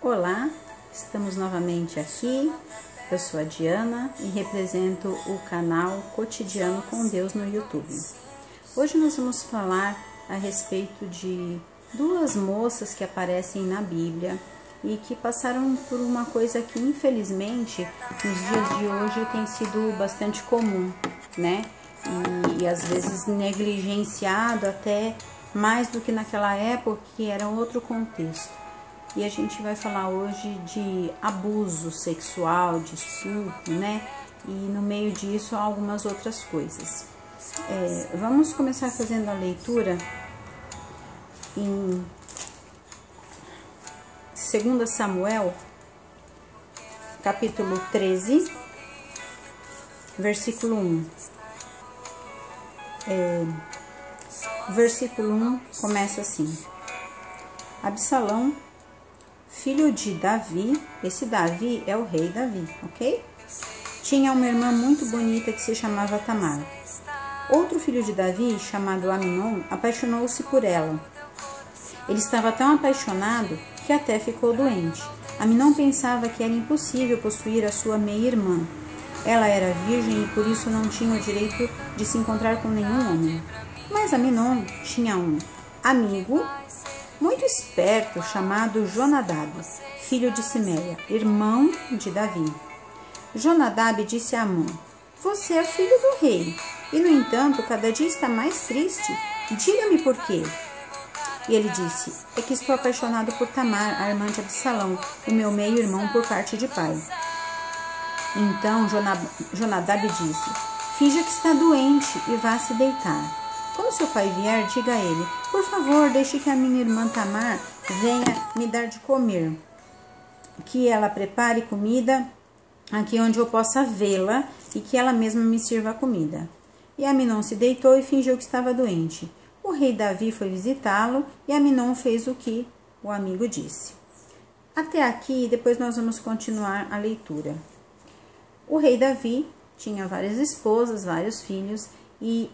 Olá, estamos novamente aqui. Eu sou a Diana e represento o canal Cotidiano com Deus no YouTube. Hoje nós vamos falar a respeito de duas moças que aparecem na Bíblia e que passaram por uma coisa que infelizmente nos dias de hoje tem sido bastante comum, né? E às vezes negligenciado até mais do que naquela época, que era outro contexto. E a gente vai falar hoje de abuso sexual, de estupro, né? E no meio disso algumas outras coisas. Vamos começar fazendo a leitura em 2 Samuel, capítulo 13, versículo 1. O versículo 1 começa assim: Absalão, filho de Davi, esse Davi é o rei Davi, ok? Tinha uma irmã muito bonita que se chamava Tamar. Outro filho de Davi, chamado Aminon, apaixonou-se por ela. Ele estava tão apaixonado que até ficou doente. Aminon pensava que era impossível possuir a sua meia-irmã. Ela era virgem e por isso não tinha o direito de se encontrar com nenhum homem. Mas Aminon tinha um amigo muito esperto chamado Jonadab, filho de Simeia, irmão de Davi. Jonadab disse a Amon: Você é filho do rei, e no entanto cada dia está mais triste. Diga-me por quê. E ele disse: É que estou apaixonado por Tamar, a irmã de Absalão, o meu meio-irmão por parte de pai. Então Jonadab disse: Finja que está doente e vá se deitar. Quando seu pai vier, diga a ele: Por favor, deixe que a minha irmã Tamar venha me dar de comer. Que ela prepare comida aqui onde eu possa vê-la e que ela mesma me sirva a comida. E Aminon se deitou e fingiu que estava doente. O rei Davi foi visitá-lo e Aminon fez o que o amigo disse. Até aqui, depois nós vamos continuar a leitura. O rei Davi tinha várias esposas, vários filhos, e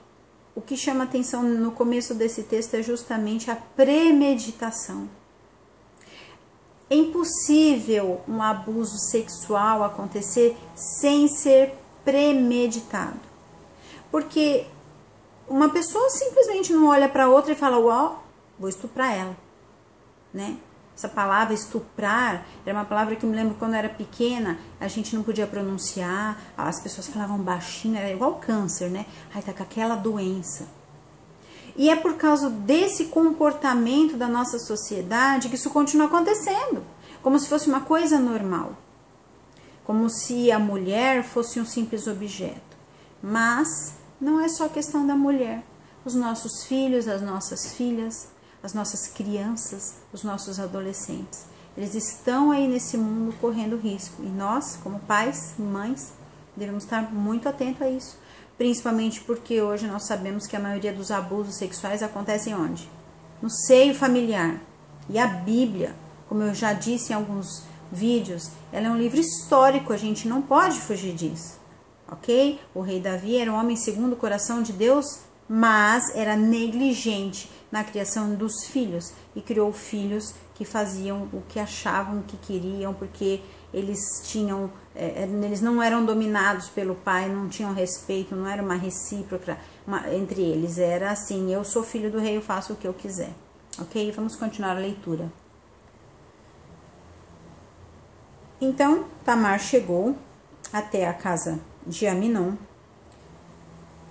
o que chama atenção no começo desse texto é justamente a premeditação. É impossível um abuso sexual acontecer sem ser premeditado. Porque uma pessoa simplesmente não olha para outra e fala: Uau, vou estuprar ela, né? Essa palavra estuprar era uma palavra que eu me lembro quando eu era pequena, a gente não podia pronunciar, as pessoas falavam baixinho, era igual câncer, né? Ai, tá com aquela doença. E é por causa desse comportamento da nossa sociedade que isso continua acontecendo, como se fosse uma coisa normal, como se a mulher fosse um simples objeto. Mas não é só questão da mulher. Os nossos filhos, as nossas filhas, as nossas crianças, os nossos adolescentes, eles estão aí nesse mundo correndo risco. E nós, como pais e mães, devemos estar muito atentos a isso. Principalmente porque hoje nós sabemos que a maioria dos abusos sexuais acontecem onde? No seio familiar. E a Bíblia, como eu já disse em alguns vídeos, ela é um livro histórico, a gente não pode fugir disso. Ok? O rei Davi era um homem segundo o coração de Deus, mas era negligente na criação dos filhos e criou filhos que faziam o que achavam que queriam, porque eles não eram dominados pelo pai, não tinham respeito, não era uma recíproca entre eles, era assim: eu sou filho do rei, eu faço o que eu quiser. Ok? Vamos continuar a leitura. Então Tamar chegou até a casa de Aminon,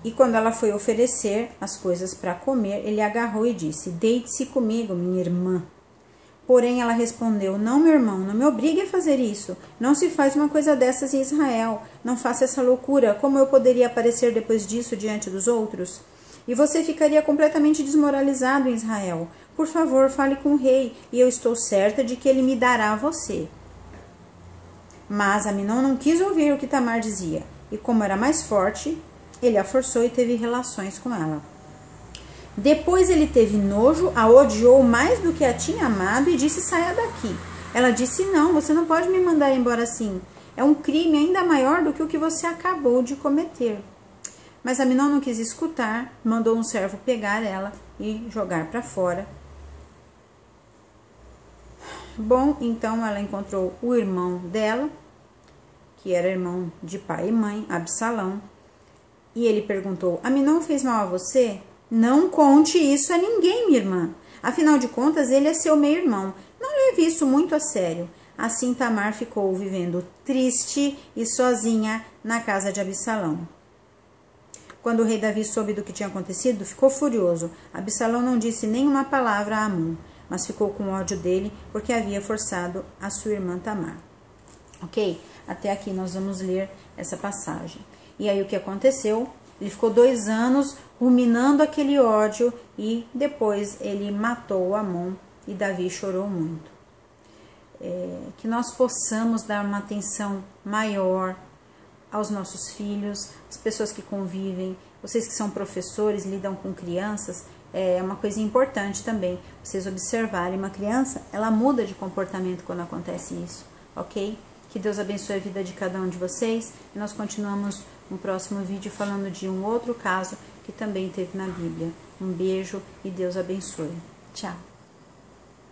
e quando ela foi oferecer as coisas para comer, ele agarrou e disse: Deite-se comigo, minha irmã. Porém ela respondeu: Não, meu irmão, não me obrigue a fazer isso. Não se faz uma coisa dessas em Israel. Não faça essa loucura. Como eu poderia aparecer depois disso diante dos outros? E você ficaria completamente desmoralizado em Israel. Por favor, fale com o rei, e eu estou certa de que ele me dará a você. Mas Aminon não quis ouvir o que Tamar dizia, e como era mais forte, ele a forçou e teve relações com ela. Depois ele teve nojo, a odiou mais do que a tinha amado e disse: Saia daqui. Ela disse: Não, você não pode me mandar embora assim. É um crime ainda maior do que o que você acabou de cometer. Mas Aminon não quis escutar, mandou um servo pegar ela e jogar para fora. Bom, então ela encontrou o irmão dela, que era irmão de pai e mãe, Absalão, e ele perguntou: Aminon fez mal a você? Não conte isso a ninguém, minha irmã. Afinal de contas, ele é seu meio-irmão. Não leve isso muito a sério. Assim, Tamar ficou vivendo triste e sozinha na casa de Absalão. Quando o rei Davi soube do que tinha acontecido, ficou furioso. Absalão não disse nenhuma palavra a Amon, mas ficou com ódio dele porque havia forçado a sua irmã Tamar. Ok? Até aqui nós vamos ler essa passagem. E aí o que aconteceu? Ele ficou 2 anos ruminando aquele ódio e depois ele matou Amon e Davi chorou muito. Que nós possamos dar uma atenção maior aos nossos filhos, as pessoas que convivem, vocês que são professores, lidam com crianças, é uma coisa importante também, vocês observarem. Uma criança, ela muda de comportamento quando acontece isso, ok? Que Deus abençoe a vida de cada um de vocês e nós continuamos no próximo vídeo falando de um outro caso que também teve na Bíblia. Um beijo e Deus abençoe. Tchau!